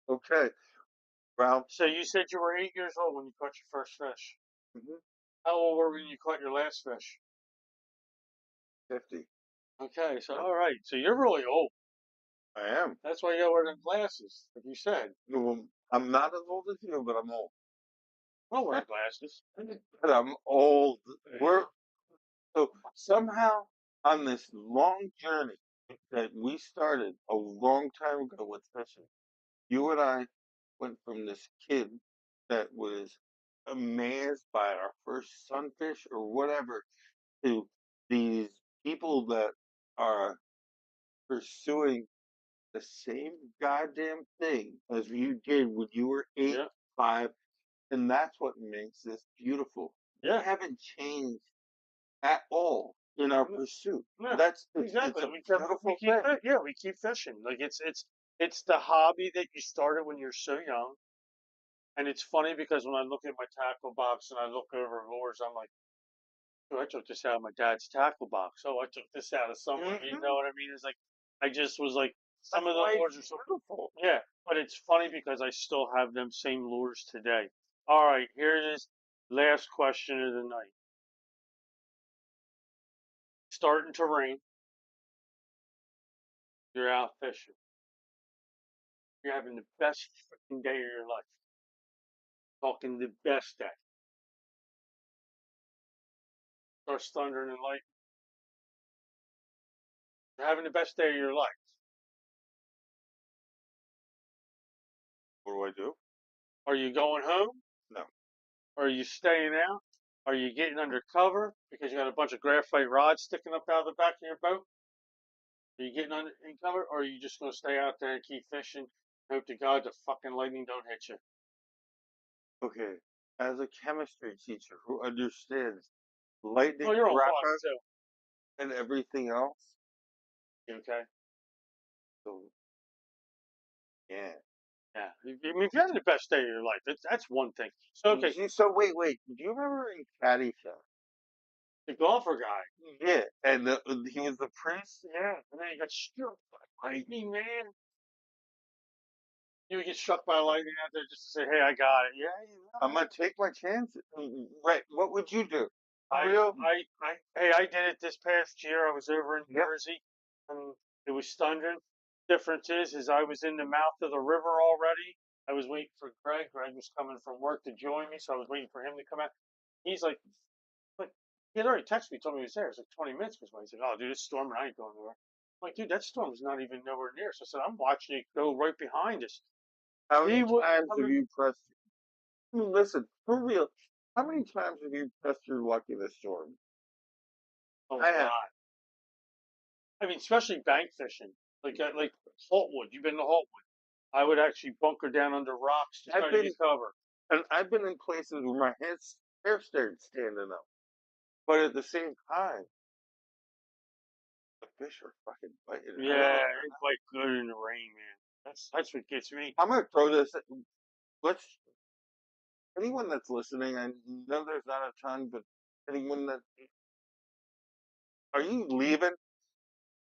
Okay, Ralph. So you said you were 8 years old when you caught your first fish. Mhm. How old were you when you caught your last fish? 50. Okay, so Yep, all right, so you're really old. I am. That's why you gotta wear them glasses, like you said. Well, I'm not as old as you, but I'm old. I'll wear glasses. But I'm old. We're so somehow on this long journey that we started a long time ago with fishing. You and I went from this kid that was amazed by our first sunfish or whatever to these people that are pursuing the same goddamn thing as you did when you were eight, Yeah, 5, and that's what makes this beautiful. We yeah, haven't changed at all in our no, pursuit. no, It's exactly. a beautiful thing. Yeah, we keep fishing. Like it's the hobby that you started when you're so young. And it's funny because when I look at my tackle box and I look over lures, I'm like, "Oh, I took this out of my dad's tackle box. Oh, I took this out of somewhere." You Hmm. know what I mean? It's like I just was like, some That's of the why lures it's are so beautiful. yeah, but it's funny because I still have them same lures today. All right, here it is. Last question of the night. Starting to rain. You're out fishing. You're having the best freaking day of your life. Talking the best day. Starts thundering and lightning. You're having the best day of your life. What do I do? Are you going home? No. Are you staying out? Are you getting under cover because you got a bunch of graphite rods sticking up out of the back of your boat? Are you getting under in cover, or are you just gonna stay out there and keep fishing? Hope to God the fucking lightning don't hit you. Okay. As a chemistry teacher who understands Oh, lightning, you're on fire graphite, too. and everything else, You okay? so yeah. Yeah. I mean, if you're having the best day of your life, that's one thing. So okay, So wait. Do you remember in Caddyshack? the golfer guy. Yeah, and he was the priest. Yeah, and then he got struck by lightning, man. You would get struck by lightning out there just to say, "Hey, I got it." Yeah, you I'm know. gonna take my chances. Right. What would you do? For I, real? hey, I did it this past year. I was over in Yep. Jersey, and it was thundering. Difference is I was in the mouth of the river already. I was waiting for Greg. Greg was coming from work to join me, so I was waiting for him to come out. He's like, he had already texted me, told me he was there. It was like 20 minutes because when he said, "Oh, dude, it's storming. I ain't going nowhere." I'm like, dude, that storm's not even nowhere near. So I said, I'm watching it go right behind us. How He many wouldn't times come have in. you pressed? Listen, for real. How many times have you pressed your luck in a storm? A I have. lot. I mean, especially bank fishing, like Holtwood. You've been to Holtwood. I would actually bunker down under rocks to I've try to been get cover. and I've been in places where my hair started standing up. But at the same time, the fish are fucking biting Yeah, hell. it's like good in the rain, man. That's what gets me. I'm gonna throw this. Let's anyone that's listening. I know there's not a ton, but anyone that are you leaving?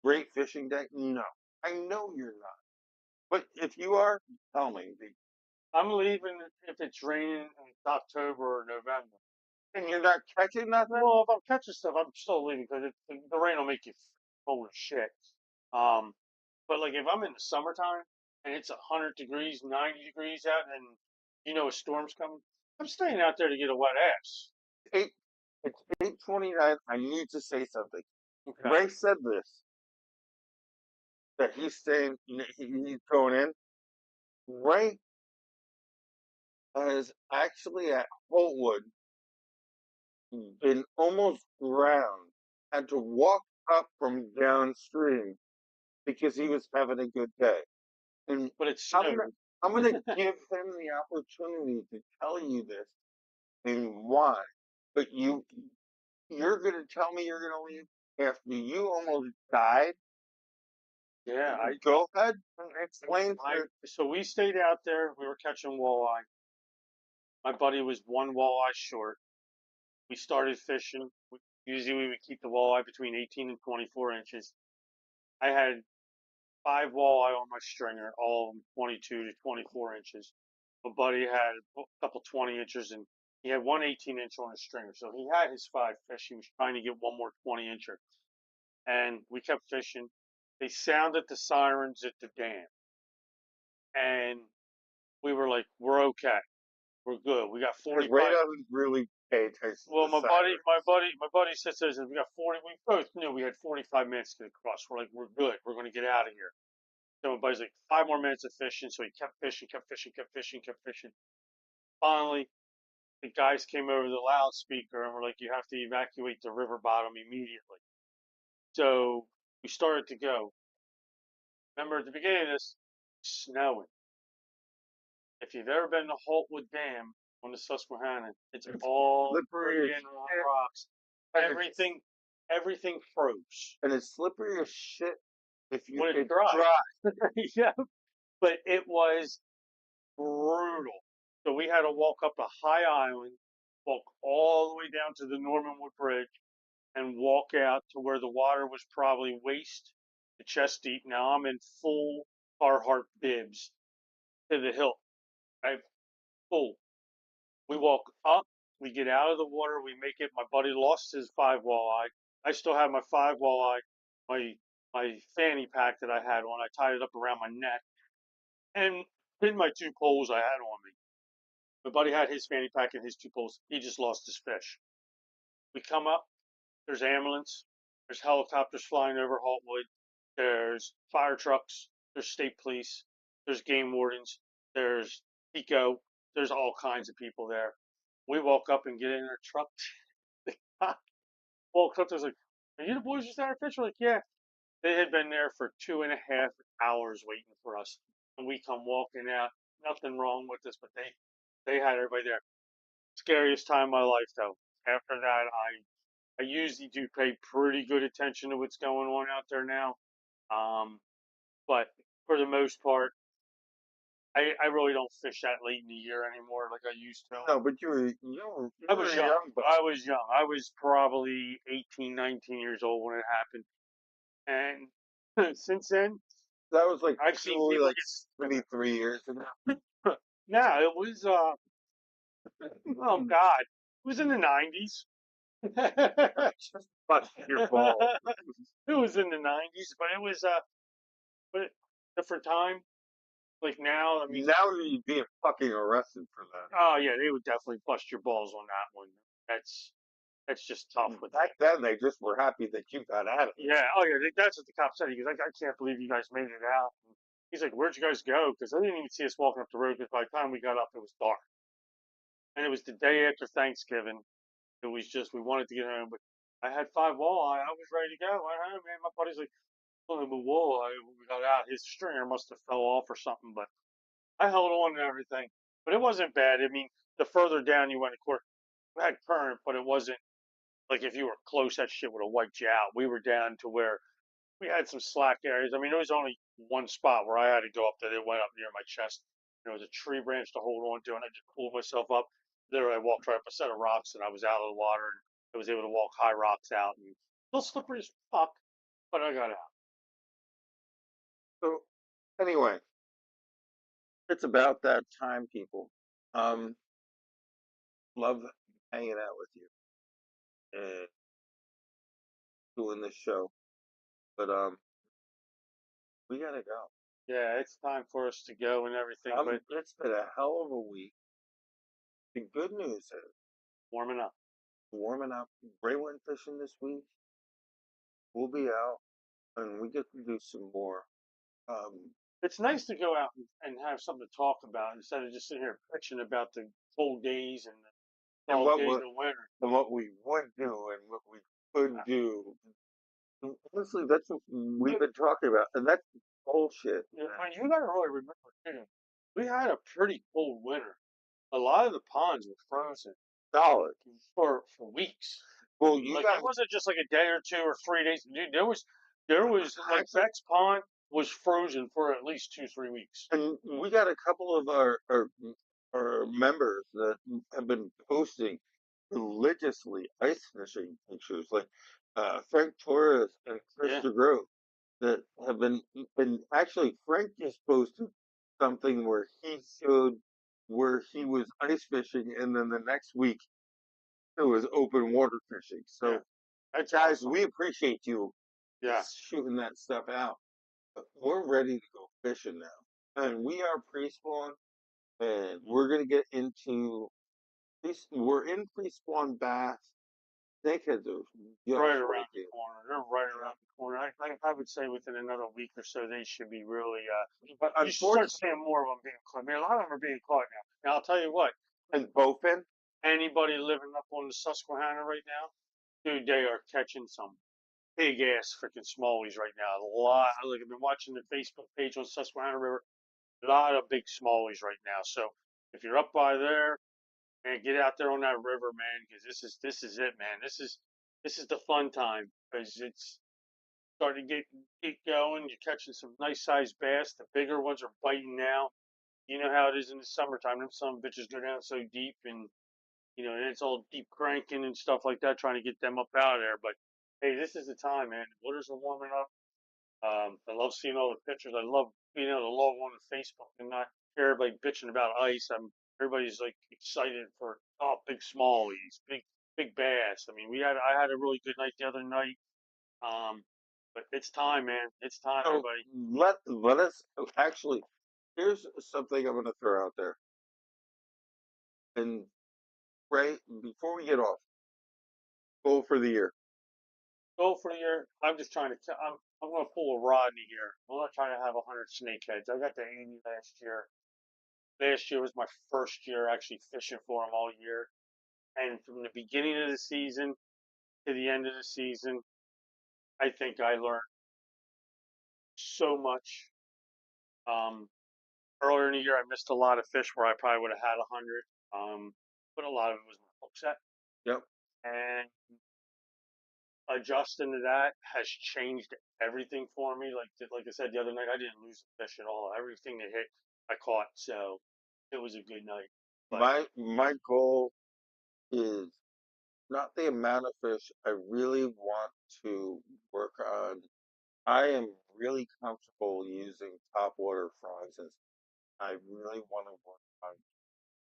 Great fishing day? No, I know you're not. But if you are, tell me. I'm leaving if it's raining and it's October or November. And you're not catching nothing. Well, if I'm catching stuff, I'm still leaving because the rain will make you full of shit. Um, but like if I'm in the summertime and it's 100 degrees, 90 degrees out, and you know a storm's coming, I'm staying out there to get a wet ass. Eight. It's 8:29. I need to say something. Okay. Ray said this that he's saying he's going in. Ray has actually at Holtwood been almost drowned, had to walk up from downstream because he was having a good day. And But it I'm gonna snowed. I'm gonna give him the opportunity to tell you this and why. But you're gonna tell me you're gonna leave after you almost died? Yeah, Go ahead and explain to so we stayed out there. We were catching walleye. My buddy was one walleye short. We started fishing. Usually we would keep the walleye between 18 and 24 inches. I had five walleye on my stringer, all of them 22 to 24 inches. My buddy had a couple 20 inches, and he had one 18 inch on his stringer. So he had his five fish. He was trying to get one more 20 incher, and we kept fishing. They sounded the sirens at the dam, and we were like, "We're okay. We're good. We got Because Ray 45." doesn't really pay attention Well, to sirens. my buddy says, "We got 40." We both knew we had 45 minutes to get across. We're like, "We're good. We're going to get out of here." So my buddy's like, 5 more minutes of fishing. So he kept fishing, kept fishing, kept fishing, kept fishing. Finally, the guys came over the loudspeaker and were like, "You have to evacuate the river bottom immediately." So we started to go. Remember at the beginning of this, snowing. If you've ever been to Holtwood Dam on the Susquehanna, it's It's all slippery as friggin' shit, rocks. and it's Everything, everything froze and it's slippery as shit if you when it's it's dry. dry. Yeah, but it was brutal. So we had to walk up a high island, walk all the way down to the Normanwood Bridge, and walk out to where the water was probably waist to chest deep. Now I'm in full Carhartt bibs to the hilt. I full. We walk up, we get out of the water, we make it. My buddy lost his five walleye. I still have my five walleye, my my fanny pack that I had on. I tied it up around my neck and pinned my two poles I had on me. My buddy had his fanny pack and his two poles. He just lost his fish. We come up, there's ambulance, there's helicopters flying over Haltwood, there's fire trucks, there's state police, there's game wardens, there's Pico, there's all kinds of people there. We walk up and get in our truck. Walked up, there's like, "Are you the boys just out of fish?" We're like, "Yeah." They had been there for 2.5 hours waiting for us, and we come walking out. Nothing wrong with us, but they had everybody there. Scariest time of my life, though. After that, I usually do pay pretty good attention to what's going on out there now. Um, but for the most part, I really don't fish that late in the year anymore like I used to. No, but you I were was a young. young buck. I was young. I was probably 18, 19 years old when it happened. And since then, That was like I've seen probably people like get 23 years ago. no, it was oh God. It was in the 90s. It Just bust your ball. was in the 90s, but it was but different time. Like now, I mean, Now you'd be fucking arrested for oh yeah, they would definitely bust your balls on that one. That's that's just tough that. with Back that. then, they just were happy that you got out of it. Yeah, oh yeah, that's what the cop said. He goes, I can't believe you guys made it out. And he's like, "Where'd you guys go?" Because they didn't even see us walking up the road. Because by the time we got up, it was dark, and it was the day after Thanksgiving. It was just we wanted to get home, but I had five walleye. I was ready to go. I went home, man. My buddy's like, "Oh, the walleye." We got out. His stringer must have fell off or something, but I held on to everything. But it wasn't bad. I mean, the further down you went, of course, we had current, but it wasn't like if you were close, that shit would have wiped you out. We were down to where we had some slack areas. I mean, there was only one spot where I had to go up that it went up near my chest. There was a tree branch to hold on to, and I just pulled myself up. There, I walked right up a set of rocks, and I was out of the water, and I was able to walk high rocks out, and still slippery as fuck, but I got out. So, anyway, it's about that time, people. Um, love hanging out with you and doing this show, but we gotta go. Yeah, it's time for us to go and everything, but It's been a hell of a week. The good news is warming up. warming up. Ray went fishing this week. We'll be out, and we get to do some more. Um, It's nice to go out and have something to talk about instead of just sitting here bitching about the cold days and the and dog days in winter. what we would do and what we could do. And honestly, that's what we've been talking about, and that's bullshit. Yeah, I mean, you got to really remember too. We had a pretty cold winter. A lot of the ponds were frozen Solid. for weeks. Well, you Like got it wasn't just like a day or 2 or 3 days. Dude, there was like actually, Beck's Pond was frozen for at least 2, 3 weeks. and we got a couple of our members that have been posting religiously ice fishing pictures, like Frank Torres and Chris Yeah, DeGroat, that have been Actually, Frank just posted something where he showed where he was ice fishing, and then the next week it was open water fishing. Yeah, So, that's guys, awesome. we appreciate you Yeah, shooting that stuff out. But we're ready to go fishing now, and we are pre-spawn, and we're gonna get into this. We're in pre-spawn bass. Snakeheads are right just around the breaking. corner. They're right You know, around the corner. I would say within another week or so, they should be really. but You should start unfortunately, seeing more of them being caught. Man, a lot of them are being caught now. Now I'll tell you what. and bowfin. Anybody living up on the Susquehanna right now, dude, they are catching some big ass freaking smallies right now. A lot. Like I've been watching the Facebook page on Susquehanna River. A lot of big smallies right now. So if you're up by there, man, get out there on that river, man, because this is it, man. This is the fun time because it's starting to get going. You're catching some nice sized bass. The bigger ones are biting now. You know how it is in the summertime. Them some bitches go down so deep, and and it's all deep cranking and stuff like that, trying to get them up out of there. But hey, this is the time, man. The waters are warming up. I love seeing all the pictures. I love being able to log on to Facebook and not hear everybody bitching about ice. Everybody's like excited for big smallies, big bass. I mean, I had a really good night the other night. Um, but it's time, man. It's time, So everybody. let us actually. Here's something I'm gonna throw out there, and right before we get off, goal for the year. Go for the year. I'm just trying to. I'm going to pull a Rodney here. I'm not trying to have 100 snakeheads. I got to 80 last year. Last year was my first year actually fishing for them all year. And from the beginning of the season to the end of the season, I think I learned so much. Um, Earlier in the year, I missed a lot of fish where I probably would have had 100. But a lot of it was my hook set. Yep. And adjusting to that has changed everything for me. Like I said the other night, I didn't lose a fish at all. Everything that hit, I caught. So it was a good night. But My goal is not the amount of fish. I really want to work on. I am really comfortable using top water frogs. I really want to work on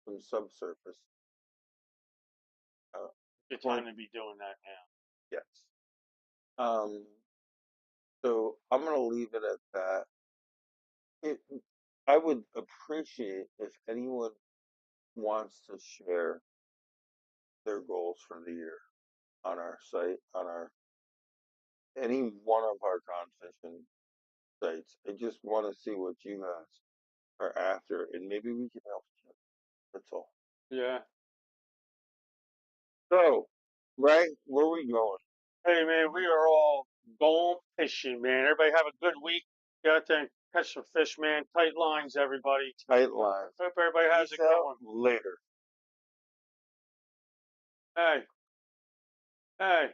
some subsurface. Uh, good point time to be doing that now. yes. Um, so I'm gonna leave it at that. It, I would appreciate if anyone wants to share their goals for the year on our site, on our any one of our competition sites. I just want to see what you guys are after, and maybe we can help each other. That's all. Yeah. So, right, where are we going? Hey man, we are all going fishing, man. Everybody have a good week. Get out there and catch some fish, man. Tight lines, everybody. Tight lines. Hope everybody has a Peace good out one. later Hey, hey,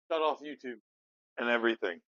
shut off YouTube. and everything.